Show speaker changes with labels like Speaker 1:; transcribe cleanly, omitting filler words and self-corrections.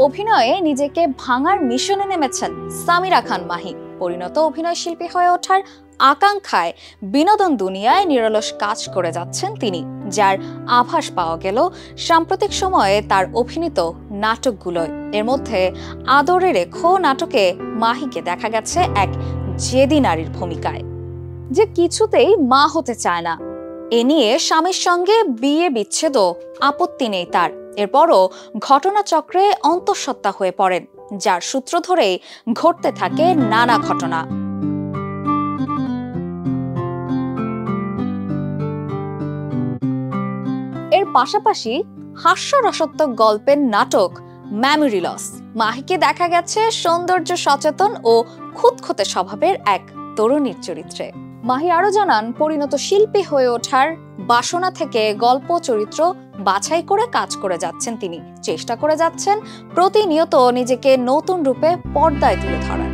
Speaker 1: অভিনয়ে নিজেকে ভাঙার মিশনে নেমেছেন সামিরা খান মাহি। পরিণত অভিনয় শিল্পী হয়ে ওঠার আকাঙ্ক্ষায় বিনোদন দুনিয়ায় নিরলস কাজ করে যাচ্ছেন তিনি, যার আভাস পাওয়া গেল সাম্প্রতিক সময়ে তার অভিনীত নাটকগুলোয়। এর মধ্যে আদরে রেখো নাটকে মাহিকে দেখা গেছে এক জেদি নারীর ভূমিকায়, যে কিছুতেই মা হতে চায় না। এ নিয়ে স্বামীর সঙ্গে বিয়ে বিচ্ছেদও আপত্তি নেই তার। এরপরও ঘটনাচক্রে অন্তঃসত্ত্বা হয়ে পড়েন, যার সূত্র ধরেই ঘটতে থাকে নানা ঘটনা। এর পাশাপাশি হাস্যরসাত্মক গল্পের নাটক মেমোরি লস মাহিকে দেখা গেছে সৌন্দর্য সচেতন ও খুঁতখুঁতে স্বভাবের এক তরুণীর চরিত্রে। মাহি আরো জানান, পরিণত শিল্পী হয়ে ওঠার বাসনা থেকে গল্প চরিত্র বাছাই করে কাজ করে যাচ্ছেন তিনি। চেষ্টা করে যাচ্ছেন প্রতিনিয়ত নিজেকে নতুন রূপে পর্দায় তুলে ধরার।